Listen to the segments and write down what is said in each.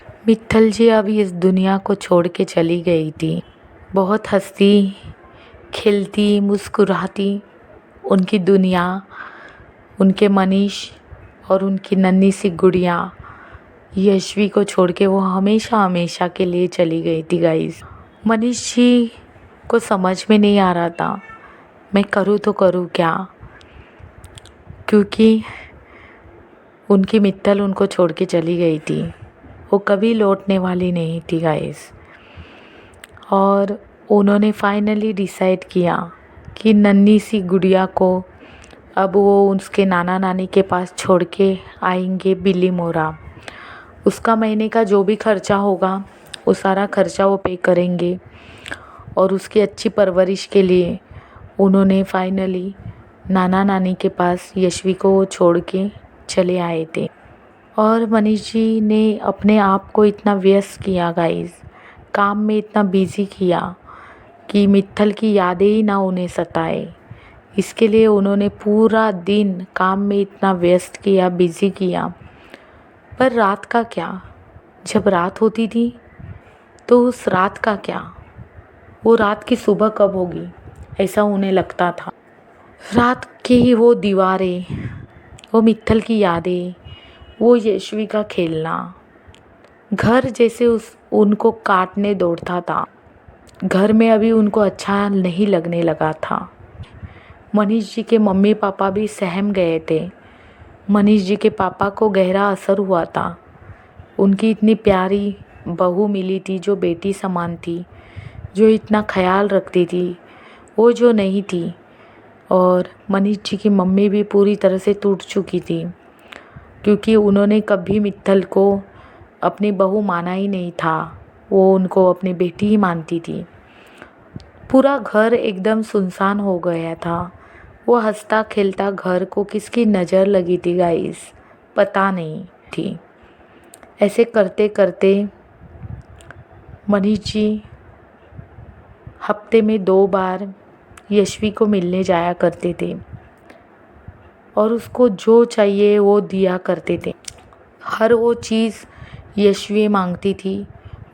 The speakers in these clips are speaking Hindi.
मित्तल जी अब इस दुनिया को छोड़ के चली गई थी। बहुत हंसती खिलती मुस्कुराती उनकी दुनिया, उनके मनीष और उनकी नन्ही सी गुड़िया यशवी को छोड़ के वो हमेशा हमेशा के लिए चली गई थी गाइस। मनीष जी को समझ में नहीं आ रहा था मैं करूँ तो करूँ क्या, क्योंकि उनकी मित्तल उनको छोड़ के चली गई थी। वो कभी लौटने वाली नहीं थी गाइस। और उन्होंने फाइनली डिसाइड किया कि नन्ही सी गुड़िया को अब वो उसके नाना नानी के पास छोड़ के आएंगे बिल्ली मोरा। उसका महीने का जो भी खर्चा होगा वो सारा खर्चा वो पे करेंगे। और उसकी अच्छी परवरिश के लिए उन्होंने फाइनली नाना नानी के पास यशवी को वो छोड़ के चले आए थे। और मनीष जी ने अपने आप को इतना व्यस्त किया गाइस, काम में इतना बिजी किया कि मित्तल की यादें ही ना उन्हें सताए। इसके लिए उन्होंने पूरा दिन काम में इतना व्यस्त किया, बिजी किया। पर रात का क्या, जब रात होती थी तो उस रात का क्या, वो रात की सुबह कब होगी ऐसा उन्हें लगता था। रात की वो दीवारें, वो मित्तल की यादें, वो यशवी का खेलना, घर जैसे उनको काटने दौड़ता था। घर में अभी उनको अच्छा नहीं लगने लगा था। मनीष जी के मम्मी पापा भी सहम गए थे। मनीष जी के पापा को गहरा असर हुआ था। उनकी इतनी प्यारी बहू मिली थी जो बेटी समान थी, जो इतना ख्याल रखती थी, वो जो नहीं थी। और मनीष जी की मम्मी भी पूरी तरह से टूट चुकी थी, क्योंकि उन्होंने कभी मित्तल को अपनी बहू माना ही नहीं था। वो उनको अपनी बेटी ही मानती थी। पूरा घर एकदम सुनसान हो गया था। वो हंसता खेलता घर को किसकी नज़र लगी थी गाइस, पता नहीं थी। ऐसे करते करते मनीष जी हफ्ते में 2 बार यशवी को मिलने जाया करते थे और उसको जो चाहिए वो दिया करते थे। हर वो चीज़ यशवी मांगती थी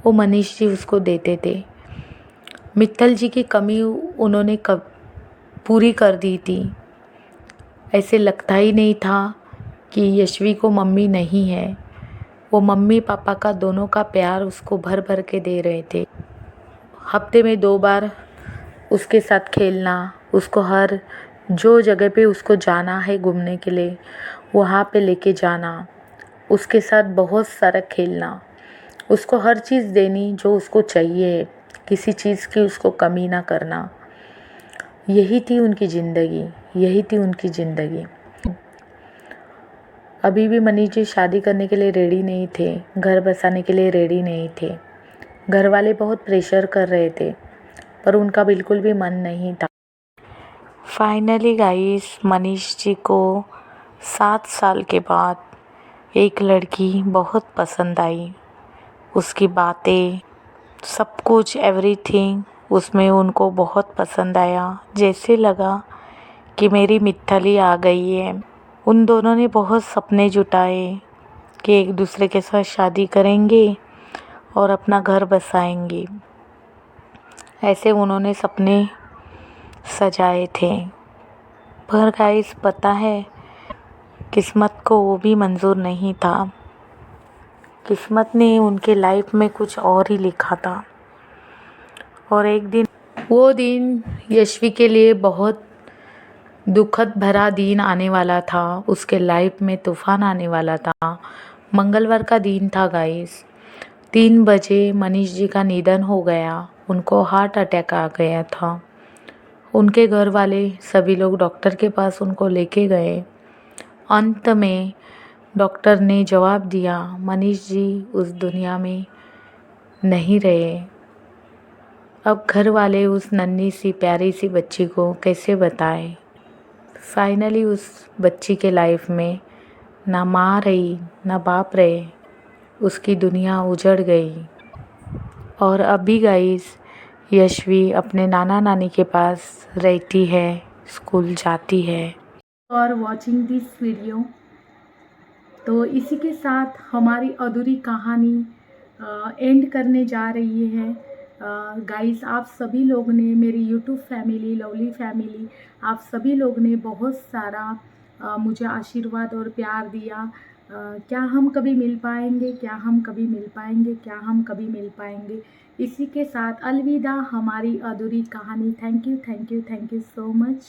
वो मनीष जी उसको देते थे। मित्तल जी की कमी उन्होंने कब पूरी कर दी थी। ऐसे लगता ही नहीं था कि यशवी को मम्मी नहीं है। वो मम्मी पापा का दोनों का प्यार उसको भर भर के दे रहे थे। हफ्ते में 2 बार उसके साथ खेलना, उसको हर जो जगह पे उसको जाना है घूमने के लिए वहाँ पे लेके जाना, उसके साथ बहुत सारा खेलना, उसको हर चीज़ देनी जो उसको चाहिए, किसी चीज़ की उसको कमी ना करना। यही थी उनकी ज़िंदगी, यही थी उनकी ज़िंदगी। अभी भी मनीष जी शादी करने के लिए रेडी नहीं थे, घर बसाने के लिए रेडी नहीं थे। घर वाले बहुत प्रेशर कर रहे थे पर उनका बिल्कुल भी मन नहीं था। फाइनली गाइस मनीष जी को 7 साल के बाद एक लड़की बहुत पसंद आई। उसकी बातें, सब कुछ, एवरीथिंग उसमें उनको बहुत पसंद आया। जैसे लगा कि मेरी मित्तल ही आ गई है। उन दोनों ने बहुत सपने जुटाए कि एक दूसरे के साथ शादी करेंगे और अपना घर बसाएंगे। ऐसे उन्होंने सपने सजाए थे। पर गाइस पता है किस्मत को वो भी मंजूर नहीं था। किस्मत ने उनके लाइफ में कुछ और ही लिखा था। और एक दिन, वो दिन यशवी के लिए बहुत दुखद भरा दिन आने वाला था। उसके लाइफ में तूफान आने वाला था। मंगलवार का दिन था गाइस। 3 बजे मनीष जी का निधन हो गया। उनको हार्ट अटैक आ गया था। उनके घर वाले सभी लोग डॉक्टर के पास उनको लेके गए। अंत में डॉक्टर ने जवाब दिया, मनीष जी उस दुनिया में नहीं रहे। अब घर वाले उस नन्ही सी प्यारी सी बच्ची को कैसे बताएं। फाइनली उस बच्ची के लाइफ में ना माँ रही ना बाप रहे। उसकी दुनिया उजड़ गई। और अभी गाइस यशवी अपने नाना नानी के पास रहती है, स्कूल जाती है। और वॉचिंग दिस वीडियो। तो इसी के साथ हमारी अधूरी कहानी एंड करने जा रही है। गाइस, आप सभी लोग ने, मेरी यूट्यूब फैमिली, लवली फैमिली, आप सभी लोग ने बहुत सारा मुझे आशीर्वाद और प्यार दिया। क्या हम कभी मिल पाएंगे, क्या हम कभी मिल पाएंगे, क्या हम कभी मिल पाएंगे। इसी के साथ अलविदा हमारी अधूरी कहानी। Thank you, thank you, thank you so much.